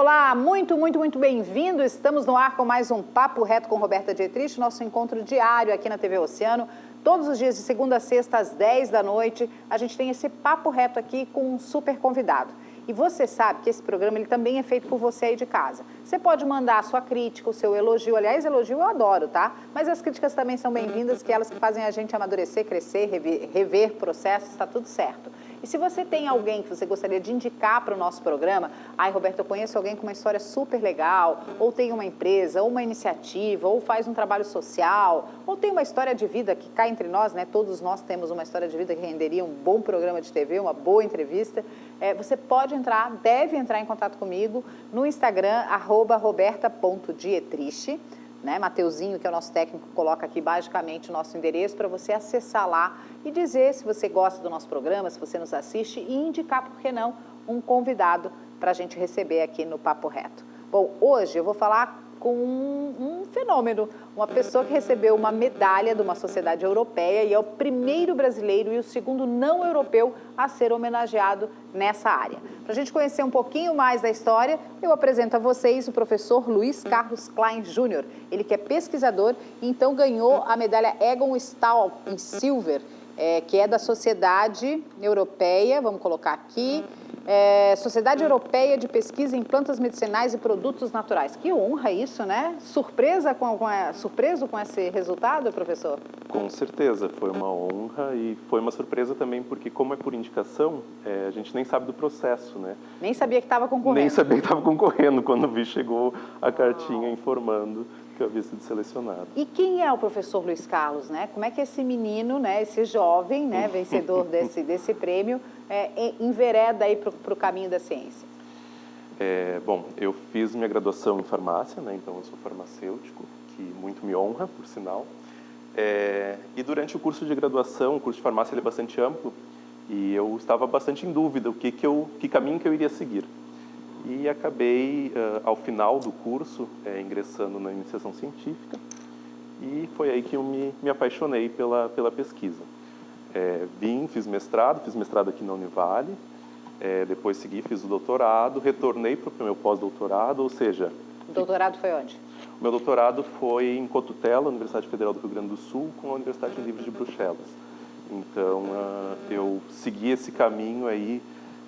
Olá, muito bem-vindo. Estamos no ar com mais um Papo Reto com Roberta Dietrich, nosso encontro diário aqui na TV Oceano. Todos os dias de segunda a sexta às 10 da noite, a gente tem esse Papo Reto aqui com um super convidado. E você sabe que esse programa ele também é feito por você aí de casa. Você pode mandar a sua crítica, o seu elogio. Aliás, elogio eu adoro, tá? Mas as críticas também são bem-vindas, que elas que fazem a gente amadurecer, crescer, rever processos, está tudo certo. E se você tem alguém que você gostaria de indicar para o nosso programa, ai, Roberto, eu conheço alguém com uma história super legal, ou tem uma empresa, ou uma iniciativa, ou faz um trabalho social, ou tem uma história de vida que cá entre nós, né? Todos nós temos uma história de vida que renderia um bom programa de TV, uma boa entrevista. Você pode entrar, deve entrar em contato comigo no Instagram, @roberta.dietrich. Né? Mateuzinho, que é o nosso técnico, coloca aqui basicamente o nosso endereço para você acessar lá e dizer se você gosta do nosso programa, se você nos assiste e indicar, por que não, um convidado para a gente receber aqui no Papo Reto. Bom, hoje eu vou falar com um fenômeno, uma pessoa que recebeu uma medalha de uma sociedade europeia e é o primeiro brasileiro e o segundo não europeu a ser homenageado nessa área. Para a gente conhecer um pouquinho mais da história, eu apresento a vocês o professor Luiz Carlos Klein Jr., ele que é pesquisador e então ganhou a medalha Egon Stahl em Silver, que é da Sociedade Europeia, vamos colocar aqui, Sociedade Europeia de Pesquisa em Plantas Medicinais e Produtos Naturais. Que honra isso, né? Surpreso com esse resultado, professor? Com certeza, foi uma honra e foi uma surpresa também, porque como é por indicação, a gente nem sabe do processo, né? Nem sabia que estava concorrendo. Nem sabia que estava concorrendo, quando vi chegou a cartinha informando que eu havia sido selecionado. E quem é o professor Luiz Carlos, né? Como é que esse menino, né, esse jovem, né, vencedor desse prêmio, envereda aí para o caminho da ciência? Bom, eu fiz minha graduação em farmácia, né? Então eu sou farmacêutico, que muito me honra, por sinal. E durante o curso de graduação, o curso de farmácia ele é bastante amplo, e eu estava bastante em dúvida que caminho que eu iria seguir. E acabei, ao final do curso, ingressando na iniciação científica, e foi aí que eu me apaixonei pela pesquisa. Fiz mestrado aqui na Univale, depois fiz o doutorado, retornei para o meu pós-doutorado, ou seja... O doutorado foi onde? O meu doutorado foi em Cotutela, Universidade Federal do Rio Grande do Sul, com a Universidade Livre de Bruxelas. Então, eu segui esse caminho aí,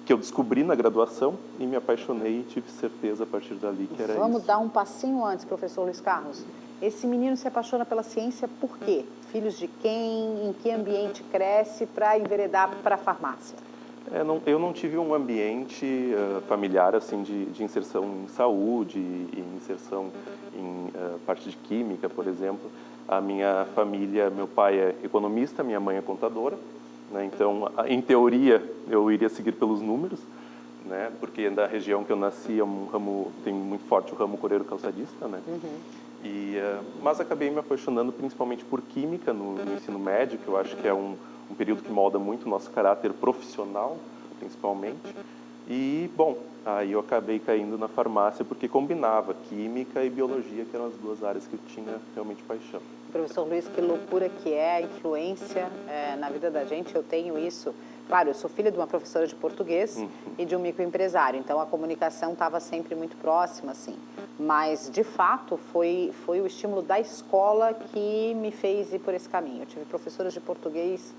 que eu descobri na graduação e me apaixonei e tive certeza a partir dali que era isso. Vamos dar um passinho antes, professor Luiz Carlos. Esse menino se apaixona pela ciência por quê? Filhos de quem? Em que ambiente cresce para enveredar para a farmácia? Eu não tive um ambiente familiar assim de inserção em saúde e inserção em parte de química, por exemplo. A minha família, meu pai é economista, minha mãe é contadora, né? Então, em teoria, eu iria seguir pelos números, né? Porque da região que eu nasci tem muito forte o ramo coreiro calçadista, né? Mas acabei me apaixonando principalmente por química no ensino médio, que eu acho que é um período que molda muito o nosso caráter profissional, principalmente. E, bom, aí eu acabei caindo na farmácia porque combinava química e biologia, que eram as duas áreas que eu tinha realmente paixão. Professor Luiz, que loucura que é a influência na vida da gente. Eu tenho isso. Claro, eu sou filha de uma professora de português e de um microempresário, então a comunicação estava sempre muito próxima, assim. Mas, de fato, foi o estímulo da escola que me fez ir por esse caminho. Eu tive professoras de português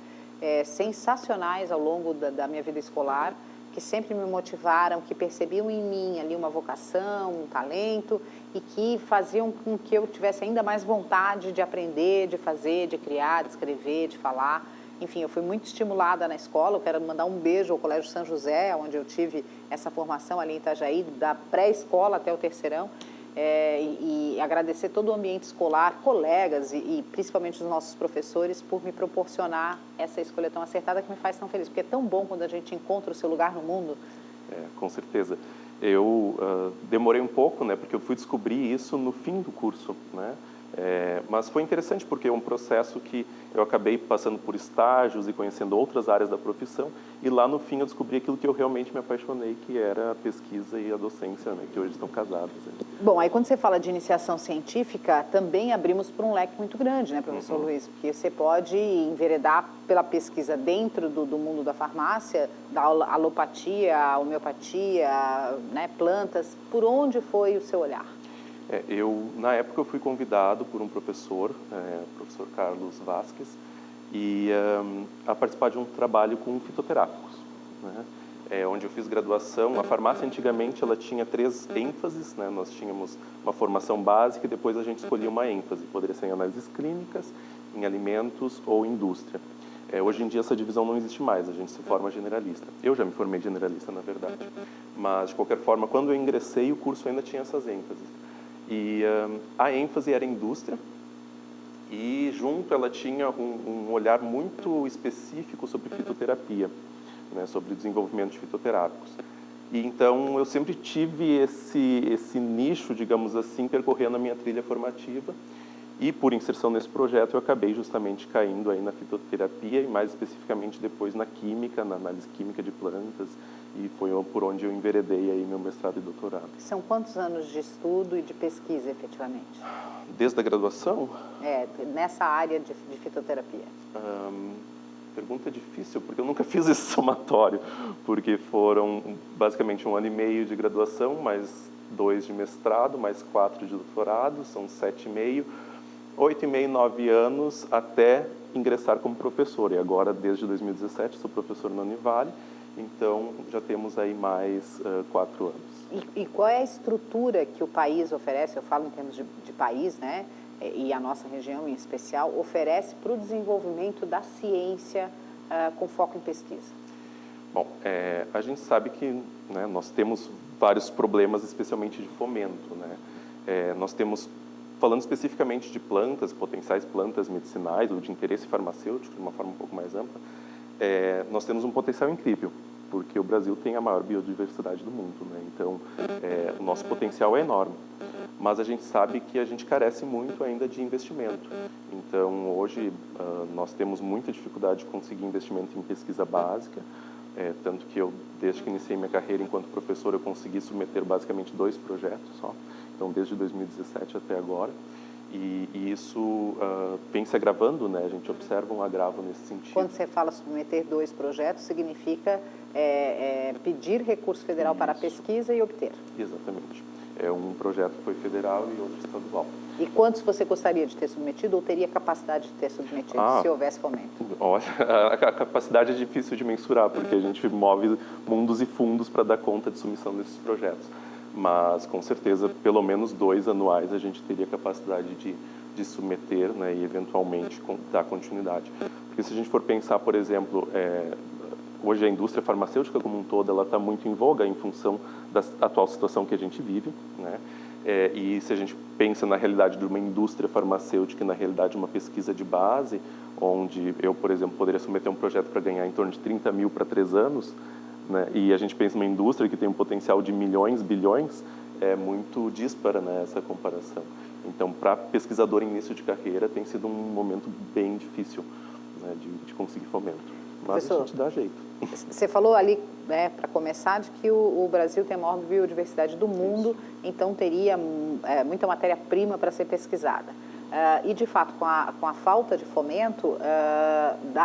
sensacionais ao longo da minha vida escolar, que sempre me motivaram, que percebiam em mim ali uma vocação, um talento e que faziam com que eu tivesse ainda mais vontade de aprender, de fazer, de criar, de escrever, de falar. Enfim, eu fui muito estimulada na escola. Eu quero mandar um beijo ao Colégio São José, onde eu tive essa formação ali em Itajaí, da pré-escola até o terceirão. E agradecer todo o ambiente escolar, colegas e principalmente os nossos professores por me proporcionar essa escolha tão acertada que me faz tão feliz, porque é tão bom quando a gente encontra o seu lugar no mundo. Com certeza. Eu demorei um pouco, né, porque eu fui descobrir isso no fim do curso, né? Mas foi interessante porque é um processo que eu acabei passando por estágios e conhecendo outras áreas da profissão, e lá no fim eu descobri aquilo que eu realmente me apaixonei, que era a pesquisa e a docência, né, que hoje estão casadas. Né? Bom, aí quando você fala de iniciação científica, também abrimos para um leque muito grande, né, professor Luiz? Porque você pode enveredar pela pesquisa dentro do mundo da farmácia, da alopatia, homeopatia, né, plantas. Por onde foi o seu olhar? Na época eu fui convidado por um professor, professor Carlos Vasques, a participar de um trabalho com fitoterápicos, né? Onde eu fiz graduação. A farmácia antigamente ela tinha 3 ênfases, né? Nós tínhamos uma formação básica e depois a gente escolhia uma ênfase, poderia ser em análises clínicas, em alimentos ou indústria. Hoje em dia essa divisão não existe mais, a gente se forma generalista. Eu já me formei generalista, na verdade, mas de qualquer forma, quando eu ingressei, o curso ainda tinha essas ênfases. E a ênfase era indústria, e junto ela tinha um olhar muito específico sobre fitoterapia, né, sobre o desenvolvimento de fitoterápicos. E então eu sempre tive esse nicho, digamos assim, percorrendo a minha trilha formativa, e por inserção nesse projeto eu acabei justamente caindo aí na fitoterapia e mais especificamente depois na química, na análise química de plantas, e foi por onde eu enveredei aí meu mestrado e doutorado. São quantos anos de estudo e de pesquisa, efetivamente? Desde a graduação? Nessa área de fitoterapia. Pergunta difícil, porque eu nunca fiz esse somatório, porque foram basicamente 1 ano e meio de graduação, mais 2 de mestrado, mais 4 de doutorado, são 7,5, 8,5, 9 anos até ingressar como professor. E agora, desde 2017, sou professor na Univale, então já temos aí mais 4 anos. E qual é a estrutura que o país oferece, eu falo em termos de país, né? E a nossa região em especial, oferece para o desenvolvimento da ciência com foco em pesquisa? Bom, a gente sabe que, né, nós temos vários problemas, especialmente de fomento, né? Nós temos, falando especificamente de plantas, potenciais plantas medicinais ou de interesse farmacêutico, de uma forma um pouco mais ampla, nós temos um potencial incrível, porque o Brasil tem a maior biodiversidade do mundo, né? Então, o nosso potencial é enorme. Mas a gente sabe que a gente carece muito ainda de investimento. Então, hoje, nós temos muita dificuldade de conseguir investimento em pesquisa básica, tanto que eu, desde que iniciei minha carreira enquanto professor, eu consegui submeter basicamente 2 projetos só, então desde 2017 até agora. E isso vem se agravando, né? A gente observa um agravo nesse sentido. Quando você fala submeter 2 projetos, significa pedir recurso federal para a pesquisa e obter? Exatamente. Um projeto foi federal e outro estadual. E quantos você gostaria de ter submetido ou teria capacidade de ter submetido, se houvesse fomento? Olha, a capacidade é difícil de mensurar, porque a gente move mundos e fundos para dar conta de submissão desses projetos. Mas, com certeza, pelo menos 2 anuais a gente teria capacidade de submeter, né, e, eventualmente, dar continuidade. Porque se a gente for pensar, por exemplo, hoje a indústria farmacêutica como um todo, ela está muito em voga em função da atual situação que a gente vive, né? E se a gente pensa na realidade de uma indústria farmacêutica e na realidade de uma pesquisa de base, onde eu, por exemplo, poderia submeter um projeto para ganhar em torno de 30 mil para 3 anos, né? E a gente pensa numa indústria que tem um potencial de milhões, bilhões, é muito díspara, né, essa comparação. Então, para pesquisador em início de carreira, tem sido um momento bem difícil, né, de conseguir fomento. Mas Professor, a gente dá jeito. Você falou ali, né, para começar, de que o Brasil tem a maior biodiversidade do mundo, então teria muita matéria-prima para ser pesquisada. E, de fato, com a falta de fomento,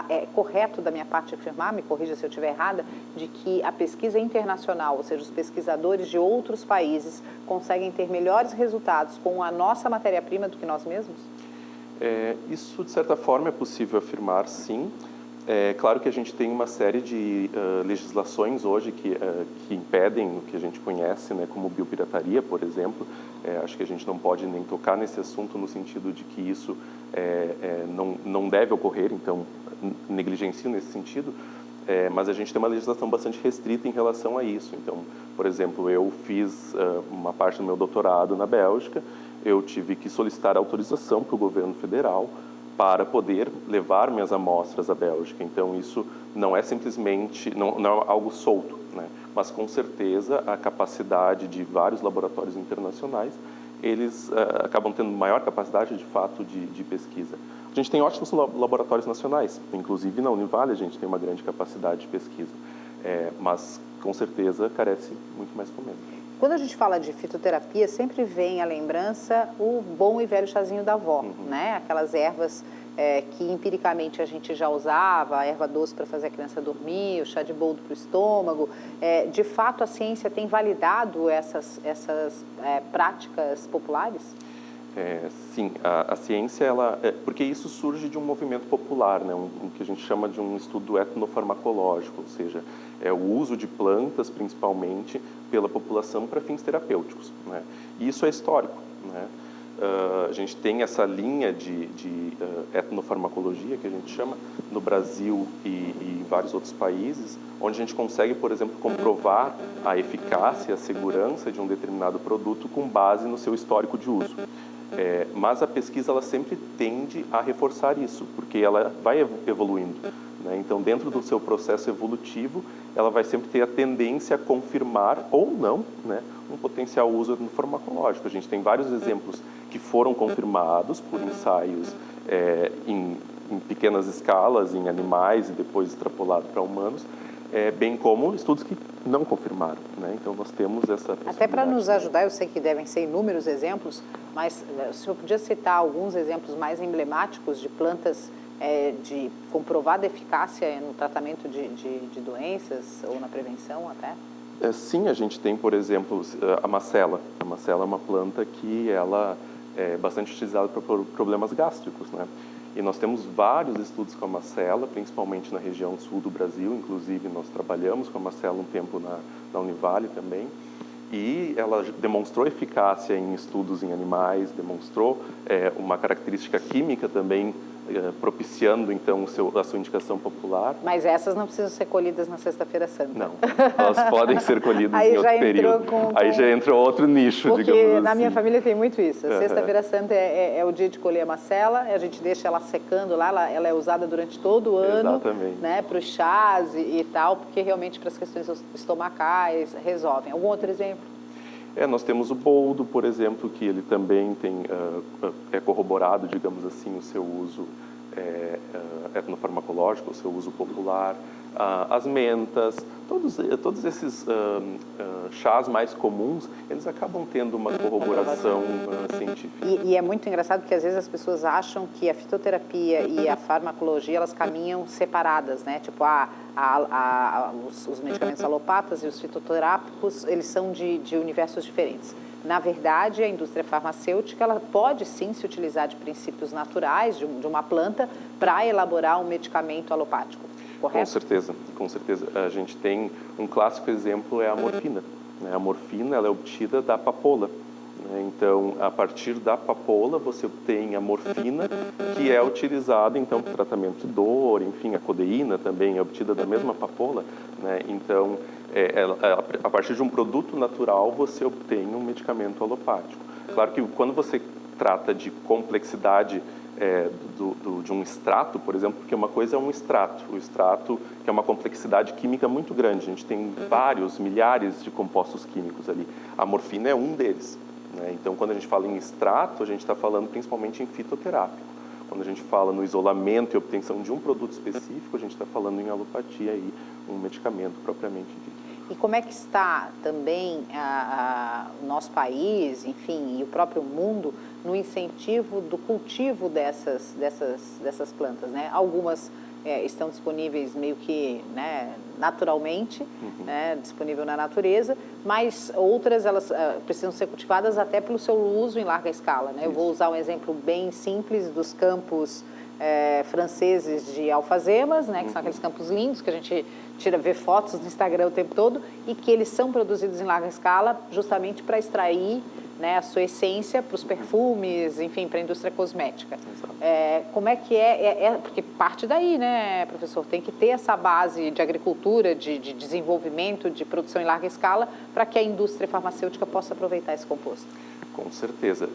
é correto da minha parte afirmar, me corrija se eu estiver errada, de que a pesquisa internacional, ou seja, os pesquisadores de outros países, conseguem ter melhores resultados com a nossa matéria-prima do que nós mesmos? Isso, de certa forma, é possível afirmar, sim. É claro que a gente tem uma série de legislações hoje que impedem o que a gente conhece, né, como biopirataria, por exemplo. Acho que a gente não pode nem tocar nesse assunto no sentido de que isso não deve ocorrer, então negligencio nesse sentido. Mas a gente tem uma legislação bastante restrita em relação a isso. Então, por exemplo, eu fiz uma parte do meu doutorado na Bélgica, eu tive que solicitar autorização para o governo federal para poder levar minhas amostras à Bélgica. Então, isso não é simplesmente, não é algo solto, né? Mas, com certeza, a capacidade de vários laboratórios internacionais eles acabam tendo maior capacidade, de fato, de pesquisa. A gente tem ótimos laboratórios nacionais, inclusive na Univale a gente tem uma grande capacidade de pesquisa, mas com certeza carece muito mais fomento. Quando a gente fala de fitoterapia, sempre vem à lembrança o bom e velho chazinho da avó, né? Aquelas ervas que empiricamente a gente já usava, a erva doce para fazer a criança dormir, o chá de boldo para o estômago. De fato, a ciência tem validado essas práticas populares? Sim, a ciência, porque isso surge de um movimento popular, né? O que a gente chama de um estudo etnofarmacológico, ou seja, é o uso de plantas, principalmente, pela população para fins terapêuticos, né? E isso é histórico, né? A gente tem essa linha de etnofarmacologia, que a gente chama, no Brasil e em vários outros países, onde a gente consegue, por exemplo, comprovar a eficácia e a segurança de um determinado produto com base no seu histórico de uso. Mas a pesquisa ela sempre tende a reforçar isso, porque ela vai evoluindo, né? Então, dentro do seu processo evolutivo, ela vai sempre ter a tendência a confirmar ou não, né, um potencial uso no farmacológico. A gente tem vários exemplos que foram confirmados por ensaios em pequenas escalas, em animais e depois extrapolado para humanos, bem como estudos que não confirmaram, né? Então, nós temos essa possibilidade. Até para nos ajudar, eu sei que devem ser inúmeros exemplos, mas o senhor podia citar alguns exemplos mais emblemáticos de plantas de comprovada eficácia no tratamento de doenças ou na prevenção até? Sim, a gente tem, por exemplo, a macela. A macela é uma planta que ela é bastante utilizada para problemas gástricos, né? E nós temos vários estudos com a macela, principalmente na região sul do Brasil. Inclusive, nós trabalhamos com a macela um tempo na Univale também. E ela demonstrou eficácia em estudos em animais, demonstrou uma característica química também, propiciando, então, a sua indicação popular. Mas essas não precisam ser colhidas na Sexta-feira Santa. Não, elas podem ser colhidas em outro período. Aí já entra outro nicho, digamos assim. Porque na minha família tem muito isso. A Sexta-feira Santa é o dia de colher a macela, a gente deixa ela secando lá, ela é usada durante todo o ano. Exatamente. Né, para os chás e tal, porque realmente para as questões estomacais resolvem. Algum outro exemplo? Nós temos o boldo, por exemplo, que ele também tem, é corroborado, digamos assim, o seu uso etnofarmacológico, o seu uso popular. As mentas, todos esses chás mais comuns, eles acabam tendo uma corroboração científica. E é muito engraçado porque às vezes as pessoas acham que a fitoterapia e a farmacologia, elas caminham separadas, né? Tipo, os medicamentos alopatas e os fitoterápicos, eles são de universos diferentes. Na verdade, a indústria farmacêutica ela pode sim se utilizar de princípios naturais de uma planta para elaborar um medicamento alopático, correto? Com certeza. A gente tem um clássico exemplo, é a morfina. A morfina ela é obtida da papoula. Então, a partir da papoula, você obtém a morfina, que é utilizada, então, para tratamento de dor, enfim, a codeína também é obtida da mesma papoula, né? Então, a partir de um produto natural, você obtém um medicamento alopático. Claro que quando você trata de complexidade de um extrato, por exemplo, porque uma coisa é um extrato, o extrato que é uma complexidade química muito grande, a gente tem vários, milhares de compostos químicos ali, a morfina é um deles. Então, quando a gente fala em extrato, a gente está falando principalmente em fitoterápico. Quando a gente fala no isolamento e obtenção de um produto específico, a gente está falando em alopatia, aí, um medicamento propriamente dito. E como é que está também o nosso país, enfim, e o próprio mundo no incentivo do cultivo dessas plantas, né? Algumas estão disponíveis meio que, né, naturalmente, né, disponível na natureza, mas outras elas precisam ser cultivadas até pelo seu uso em larga escala, né? Eu vou usar um exemplo bem simples dos campos franceses de alfazemas, né, que são aqueles campos lindos que a gente vê fotos no Instagram o tempo todo e que eles são produzidos em larga escala justamente para extrair, né, a sua essência para os perfumes, enfim, para a indústria cosmética. Como é que porque parte daí, né, professor, tem que ter essa base de agricultura, de desenvolvimento, de produção em larga escala, para que a indústria farmacêutica possa aproveitar esse composto. Com certeza.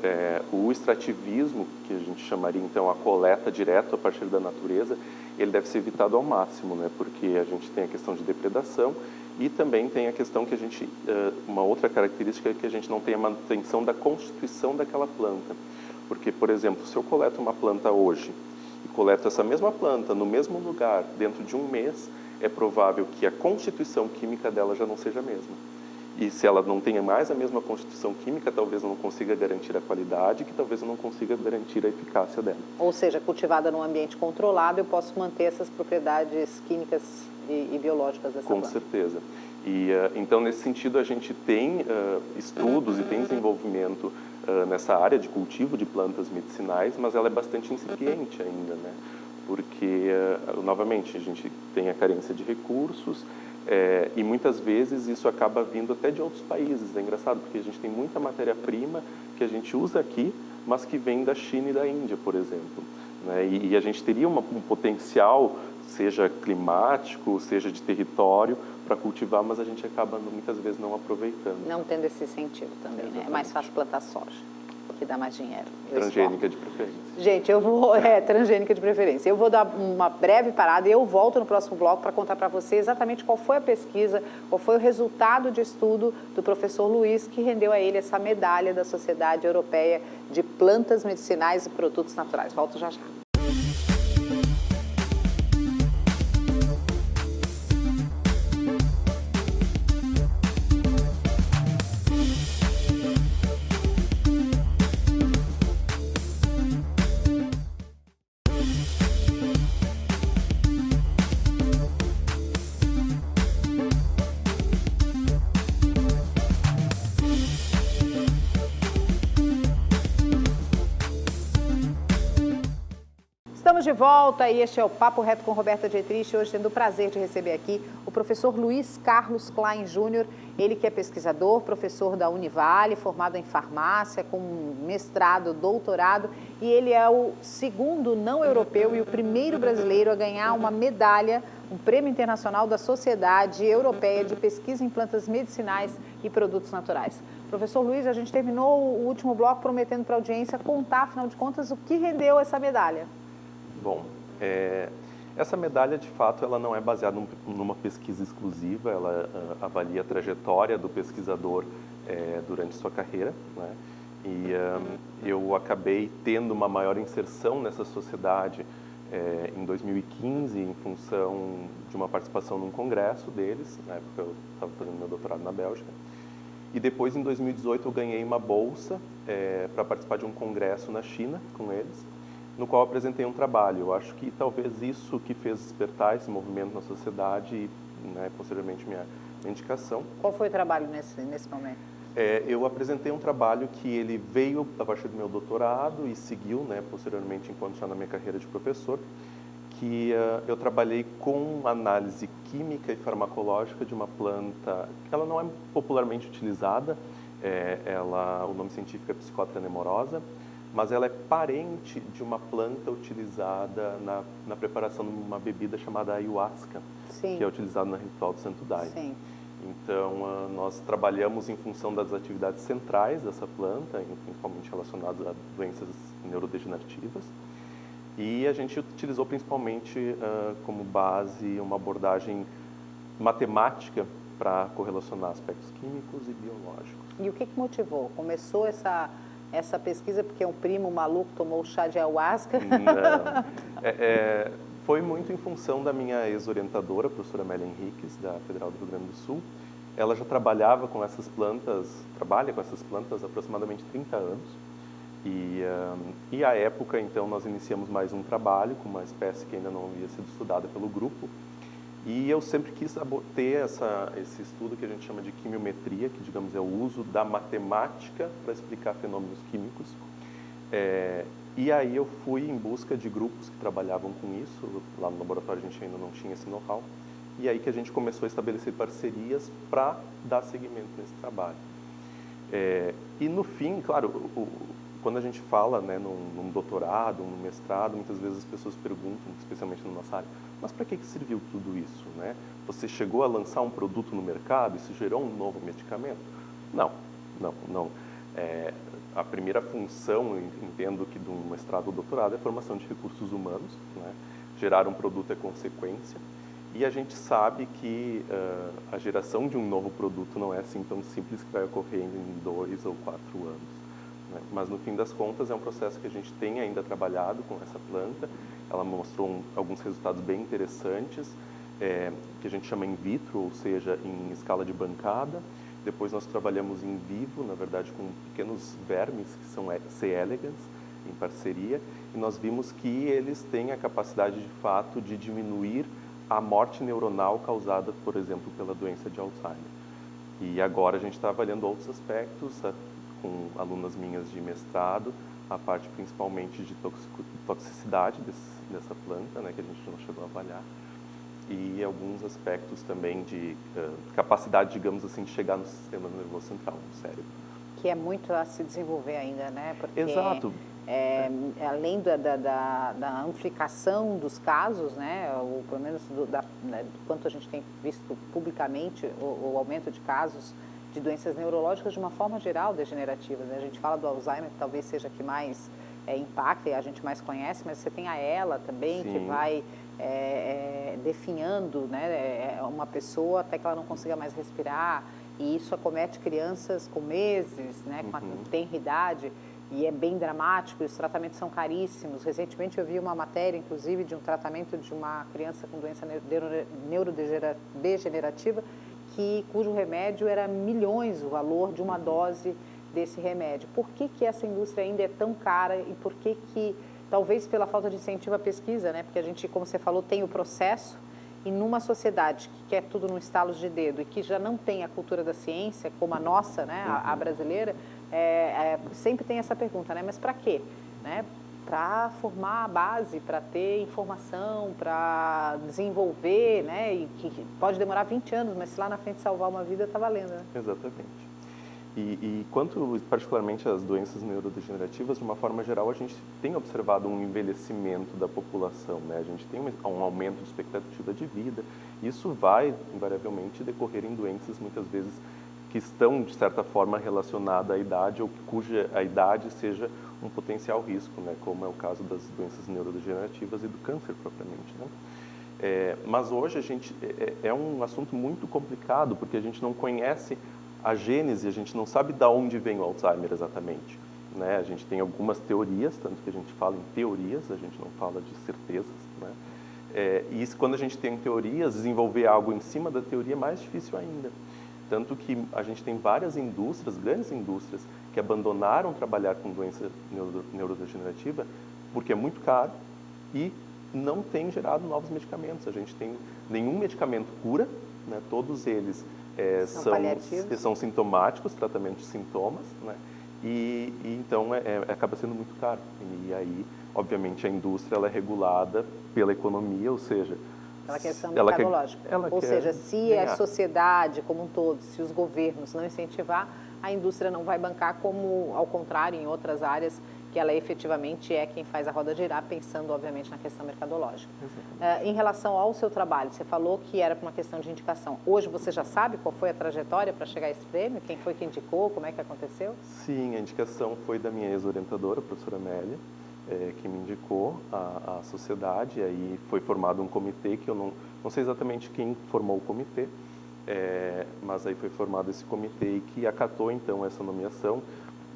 O extrativismo, que a gente chamaria então a coleta direta a partir da natureza, ele deve ser evitado ao máximo, né? Porque a gente tem a questão de depredação E também tem a questão que a gente, uma outra característica é que a gente não tem a manutenção da constituição daquela planta. Porque, por exemplo, se eu coleto uma planta hoje e coleto essa mesma planta no mesmo lugar dentro de um mês, é provável que a constituição química dela já não seja a mesma. E se ela não tenha mais a mesma constituição química, talvez eu não consiga garantir a qualidade, que talvez eu não consiga garantir a eficácia dela. Ou seja, cultivada num ambiente controlado, eu posso manter essas propriedades químicas e biológicas dessa planta. Com certeza. E, então, nesse sentido, a gente tem estudos e tem desenvolvimento nessa área de cultivo de plantas medicinais, mas ela é bastante incipiente ainda, né? Porque, novamente, a gente tem a carência de recursos e muitas vezes isso acaba vindo até de outros países. É engraçado, porque a gente tem muita matéria-prima que a gente usa aqui, mas que vem da China e da Índia, por exemplo, né? E a gente teria um potencial, seja climático, seja de território, para cultivar, mas a gente acaba muitas vezes não aproveitando. Não tendo esse incentivo também, exatamente, né? É mais fácil plantar soja, que dá mais dinheiro. Transgênica de preferência. Gente, transgênica de preferência. Eu vou dar uma breve parada e eu volto no próximo bloco para contar para você exatamente qual foi a pesquisa, qual foi o resultado de estudo do professor Luiz, que rendeu a ele essa medalha da Sociedade Europeia de Plantas Medicinais e Produtos Naturais. Volto já já. Estamos de volta e este é o Papo Reto com Roberta Dietrich, hoje tendo o prazer de receber aqui o professor Luiz Carlos Klein Júnior, ele que é pesquisador, professor da Univale, formado em farmácia, com mestrado, doutorado, e ele é o segundo não europeu e o primeiro brasileiro a ganhar uma medalha, um prêmio internacional da Sociedade Europeia de Pesquisa em Plantas Medicinais e Produtos Naturais. Professor Luiz, a gente terminou o último bloco prometendo para a audiência contar, afinal de contas, o que rendeu essa medalha. Bom, essa medalha, de fato, ela não é baseada numa pesquisa exclusiva, ela avalia a trajetória do pesquisador durante sua carreira, né? E eu acabei tendo uma maior inserção nessa sociedade em 2015, em função de uma participação num congresso deles, na época eu estava fazendo meu doutorado na Bélgica, e depois, em 2018, eu ganhei uma bolsa para participar de um congresso na China com eles, no qual apresentei um trabalho. Eu acho que talvez isso que fez despertar esse movimento na sociedade e, né, posteriormente, minha indicação. Qual foi o trabalho nesse momento? Eu apresentei um trabalho que ele veio a partir do meu doutorado e seguiu, né, posteriormente, enquanto já na minha carreira de professor, que eu trabalhei com análise química e farmacológica de uma planta que ela não é popularmente utilizada, o nome científico é Psychotria nemorosa, mas ela é parente de uma planta utilizada na preparação de uma bebida chamada ayahuasca, Sim. que é utilizada no ritual do Santo Daime. Sim. Então, nós trabalhamos em função das atividades centrais dessa planta, principalmente relacionadas a doenças neurodegenerativas, e a gente utilizou principalmente como base uma abordagem matemática para correlacionar aspectos químicos e biológicos. E o que motivou? Começou essa pesquisa porque um primo maluco tomou chá de ayahuasca? Não. Foi muito em função da minha ex-orientadora, a professora Amélia Henriques, da Federal do Rio Grande do Sul. Ela já trabalha com essas plantas há aproximadamente 30 anos. E à época, então, nós iniciamos mais um trabalho com uma espécie que ainda não havia sido estudada pelo grupo. E eu sempre quis ter esse estudo que a gente chama de quimiometria, que, digamos, é o uso da matemática para explicar fenômenos químicos. E aí eu fui em busca de grupos que trabalhavam com isso. Lá no laboratório a gente ainda não tinha esse know-how. E aí que a gente começou a estabelecer parcerias para dar seguimento nesse trabalho. E no fim, claro, quando a gente fala, né, num doutorado, num mestrado, muitas vezes as pessoas perguntam, especialmente na nossa área, mas para que serviu tudo isso, né? Você chegou a lançar um produto no mercado, isso gerou um novo medicamento? Não. A primeira função, eu entendo que de um mestrado ou doutorado, é a formação de recursos humanos, né? Gerar um produto é consequência. E a gente sabe que a geração de um novo produto não é assim tão simples, que vai ocorrer em 2 ou 4 anos. Né? Mas, no fim das contas, é um processo que a gente tem ainda trabalhado com essa planta. Ela mostrou alguns resultados bem interessantes, que a gente chama in vitro, ou seja, em escala de bancada. Depois nós trabalhamos em vivo, na verdade, com pequenos vermes, que são C. elegans, em parceria. E nós vimos que eles têm a capacidade, de fato, de diminuir a morte neuronal causada, por exemplo, pela doença de Alzheimer. E agora a gente está avaliando outros aspectos, com alunas minhas de mestrado, a parte principalmente de toxicidade dessa planta, né, que a gente não chegou a avaliar, e alguns aspectos também de capacidade, digamos assim, de chegar no sistema nervoso central, no cérebro. Que é muito a se desenvolver ainda, né? Porque, exato. Além da amplificação dos casos, né, ou pelo menos do quanto a gente tem visto publicamente o aumento de casos de doenças neurológicas de uma forma geral degenerativas, né? A gente fala do Alzheimer, que talvez seja a que mais impacta e a gente mais conhece, mas você tem a ELA também, Sim. que vai definhando, né, uma pessoa até que ela não consiga mais respirar, e isso acomete crianças com meses, né, com a tenra idade, e é bem dramático, e os tratamentos são caríssimos. Recentemente eu vi uma matéria, inclusive, de um tratamento de uma criança com doença neurodegenerativa, cujo remédio era milhões o valor de uma dose desse remédio. Por que essa indústria ainda é tão cara e por que talvez pela falta de incentivo à pesquisa, né? Porque a gente, como você falou, tem o processo, e numa sociedade que quer tudo no estalos de dedo e que já não tem a cultura da ciência, como a nossa, né, a brasileira, sempre tem essa pergunta, né? Mas para quê? Né? Para formar a base, para ter informação, para desenvolver, né? E que pode demorar 20 anos, mas se lá na frente salvar uma vida, está valendo, né? Exatamente. E quanto particularmente às doenças neurodegenerativas, de uma forma geral, a gente tem observado um envelhecimento da população, né? A gente tem um aumento de expectativa de vida. Isso vai, invariavelmente, decorrer em doenças, muitas vezes, que estão, de certa forma, relacionadas à idade ou cuja a idade seja um potencial risco, né? Como é o caso das doenças neurodegenerativas e do câncer, propriamente, né? Mas hoje é um assunto muito complicado, porque a gente não conhece a gênese, a gente não sabe de onde vem o Alzheimer exatamente, né? A gente tem algumas teorias, tanto que a gente fala em teorias, a gente não fala de certezas, né? E quando a gente tem teorias, desenvolver algo em cima da teoria é mais difícil ainda. Tanto que a gente tem várias indústrias, grandes indústrias, que abandonaram trabalhar com doença neurodegenerativa porque é muito caro e não tem gerado novos medicamentos. A gente tem nenhum medicamento cura, né? Todos eles são sintomáticos, tratamento de sintomas, né? E então acaba sendo muito caro. E aí, obviamente, a indústria ela é regulada pela economia, ou seja, aquela questão mercadológica. Ou seja, se a sociedade como um todo, se os governos não incentivar, a indústria não vai bancar, como ao contrário em outras áreas, que ela efetivamente é quem faz a roda girar, pensando, obviamente, na questão mercadológica. Em relação ao seu trabalho, você falou que era por uma questão de indicação. Hoje você já sabe qual foi a trajetória para chegar a esse prêmio? Quem foi que indicou? Como é que aconteceu? Sim, a indicação foi da minha ex-orientadora, a professora Amélia, que me indicou à sociedade. E aí foi formado um comitê, que eu não sei exatamente quem formou o comitê, mas aí foi formado esse comitê que acatou, então, essa nomeação.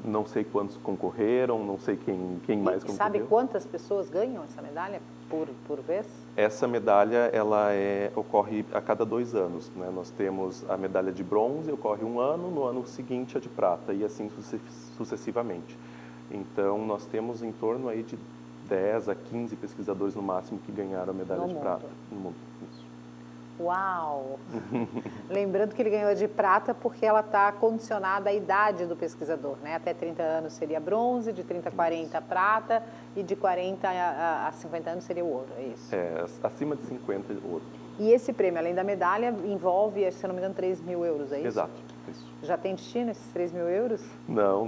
Não sei quantos concorreram, não sei quem mais concorreu. Sabe quantas pessoas ganham essa medalha por vez? Essa medalha ela ocorre a cada 2 anos, né? Nós temos a medalha de bronze, ocorre um ano, no ano seguinte a de prata, e assim sucessivamente. Então, nós temos em torno aí de 10 a 15 pesquisadores no máximo que ganharam a medalha de prata no mundo. Isso. Uau! Lembrando que ele ganhou de prata porque ela está condicionada à idade do pesquisador, né? Até 30 anos seria bronze, de 30 a 40 prata, e de 40 a 50 anos seria o ouro, é isso? Acima de 50 ouro. E esse prêmio, além da medalha, envolve, se eu não me engano, 3 mil euros, é isso? Exato, isso. Já tem destino esses 3 mil euros? Não.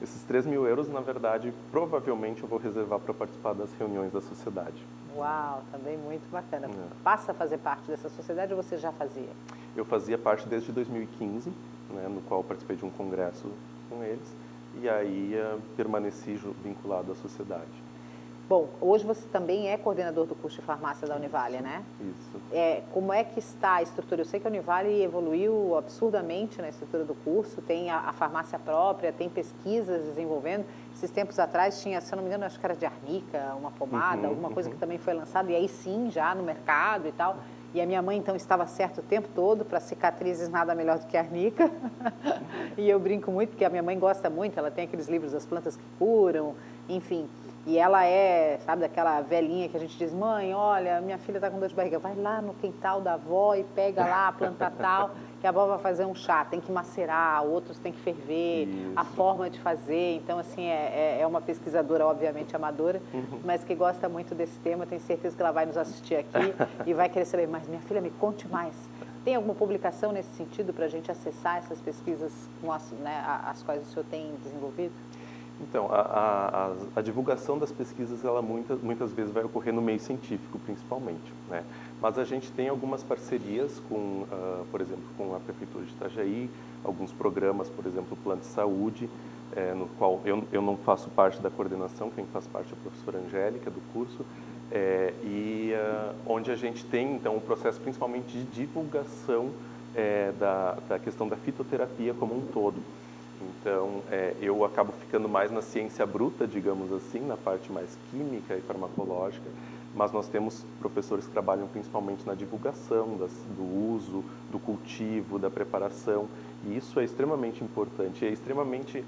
Esses 3 mil euros, na verdade, provavelmente eu vou reservar para participar das reuniões da sociedade. Uau, também muito bacana. Passa a fazer parte dessa sociedade ou você já fazia? Eu fazia parte desde 2015, né, no qual participei de um congresso com eles, e aí permaneci vinculado à sociedade. Bom, hoje você também é coordenador do curso de farmácia da Univale, né? Isso. Como é que está a estrutura? Eu sei que a Univale evoluiu absurdamente na estrutura do curso, tem a farmácia própria, tem pesquisas desenvolvendo. Esses tempos atrás tinha, se eu não me engano, acho que era de arnica, uma pomada, alguma coisa que também foi lançada, e aí sim, já no mercado e tal. E a minha mãe, então, estava certa o tempo todo, para cicatrizes nada melhor do que a arnica. E eu brinco muito, porque a minha mãe gosta muito, ela tem aqueles livros das plantas que curam, enfim. E ela é, sabe, daquela velhinha que a gente diz, mãe, olha, minha filha está com dor de barriga, vai lá no quintal da avó e pega lá a planta tal, que a avó vai fazer um chá, tem que macerar, outros tem que ferver, a forma de fazer. Então, assim, é uma pesquisadora, obviamente, amadora, mas que gosta muito desse tema. Tenho certeza que ela vai nos assistir aqui e vai querer saber mais. Minha filha, me conte mais. Tem alguma publicação nesse sentido para a gente acessar essas pesquisas com as quais o senhor tem desenvolvido? Então, a divulgação das pesquisas, ela muitas vezes vai ocorrer no meio científico, principalmente, né? Mas a gente tem algumas parcerias com, por exemplo, com a Prefeitura de Itajaí, alguns programas, por exemplo, o Plano de Saúde, no qual eu não faço parte da coordenação, quem faz parte é a professora Angélica, do curso, onde a gente tem, então, um processo principalmente de divulgação da questão da fitoterapia como um todo. Então, eu acabo ficando mais na ciência bruta, digamos assim, na parte mais química e farmacológica, mas nós temos professores que trabalham principalmente na divulgação do uso, do cultivo, da preparação, e isso é extremamente importante, é extremamente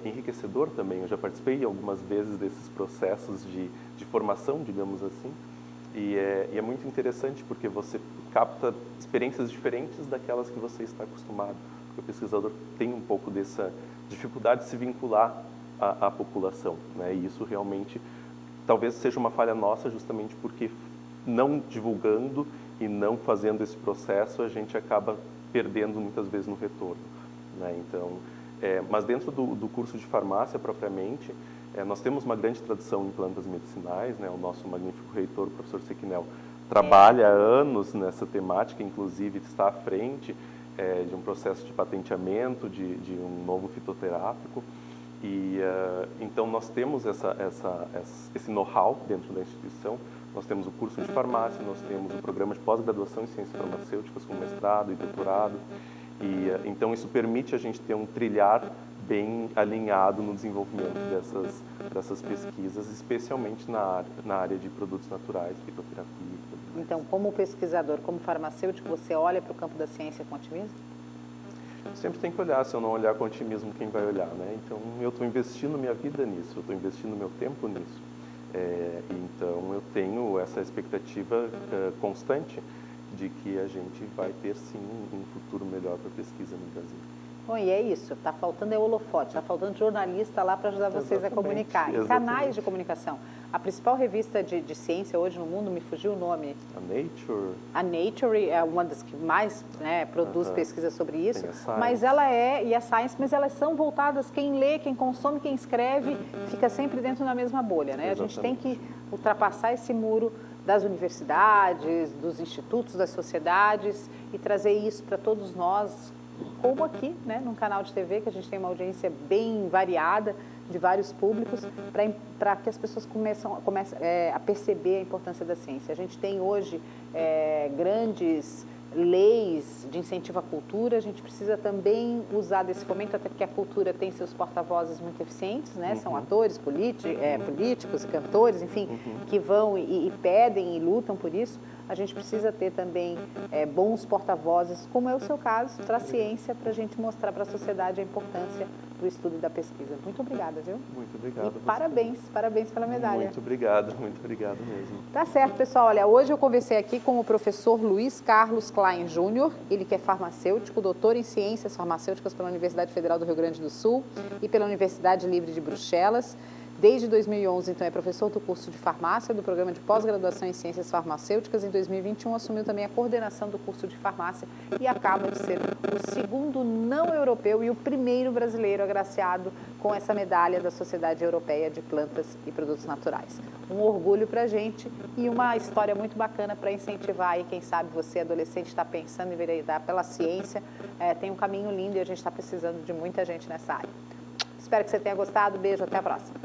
enriquecedor também. Eu já participei algumas vezes desses processos de formação, digamos assim, e é muito interessante porque você capta experiências diferentes daquelas que você está acostumado. Porque o pesquisador tem um pouco dessa dificuldade de se vincular à população, né? E isso realmente talvez seja uma falha nossa, justamente porque não divulgando e não fazendo esse processo, a gente acaba perdendo muitas vezes no retorno, né? Então, mas dentro do curso de farmácia propriamente, nós temos uma grande tradição em plantas medicinais, né? O nosso magnífico reitor, o professor Sequinel, trabalha há anos nessa temática, inclusive está à frente de um processo de patenteamento de um novo fitoterápico. E então nós temos esse know-how dentro da instituição. Nós temos o curso de farmácia, nós temos o programa de pós-graduação em ciências farmacêuticas com mestrado e doutorado. E então isso permite a gente ter um trilhar bem alinhado no desenvolvimento dessas pesquisas, especialmente na área de produtos naturais, fitoterapia. Então, como pesquisador, como farmacêutico, você olha para o campo da ciência com otimismo? Sempre tem que olhar, se eu não olhar com otimismo, quem vai olhar, né? Então, eu estou investindo minha vida nisso, eu estou investindo meu tempo nisso. Então, eu tenho essa expectativa constante de que a gente vai ter, sim, um futuro melhor para a pesquisa no Brasil. Bom, e é isso, está faltando holofote, está faltando jornalista lá para ajudar vocês a comunicar. E canais de comunicação. A principal revista de ciência hoje no mundo, me fugiu o nome. A Nature. A Nature é uma das que mais produz pesquisa sobre isso. Tem a Science. Mas e a Science, mas elas são voltadas, quem lê, quem consome, quem escreve, fica sempre dentro da mesma bolha, né? Exatamente. A gente tem que ultrapassar esse muro das universidades, dos institutos, das sociedades e trazer isso para todos nós, como aqui, né, num canal de TV, que a gente tem uma audiência bem variada, de vários públicos, para que as pessoas comecem a perceber a importância da ciência. A gente tem hoje grandes leis de incentivo à cultura, a gente precisa também usar desse fomento, até porque a cultura tem seus porta-vozes muito eficientes, né? São atores, políticos, cantores, enfim, que vão e pedem e lutam por isso. A gente precisa ter também bons porta-vozes, como é o seu caso, para a ciência, para a gente mostrar para a sociedade a importância do estudo e da pesquisa. Muito obrigada, viu? Muito obrigado. E parabéns pela medalha. Muito obrigado mesmo. Tá certo, pessoal. Olha, hoje eu conversei aqui com o professor Luiz Carlos Klein Júnior, ele que é farmacêutico, doutor em ciências farmacêuticas pela Universidade Federal do Rio Grande do Sul e pela Universidade Livre de Bruxelas. Desde 2011, então, é professor do curso de farmácia do programa de pós-graduação em ciências farmacêuticas. Em 2021, assumiu também a coordenação do curso de farmácia e acaba de ser o segundo não europeu e o primeiro brasileiro agraciado com essa medalha da Sociedade Europeia de Plantas e Produtos Naturais. Um orgulho para a gente e uma história muito bacana para incentivar aí, quem sabe você, adolescente, está pensando em enveredar pela ciência, tem um caminho lindo e a gente está precisando de muita gente nessa área. Espero que você tenha gostado. Beijo, até a próxima.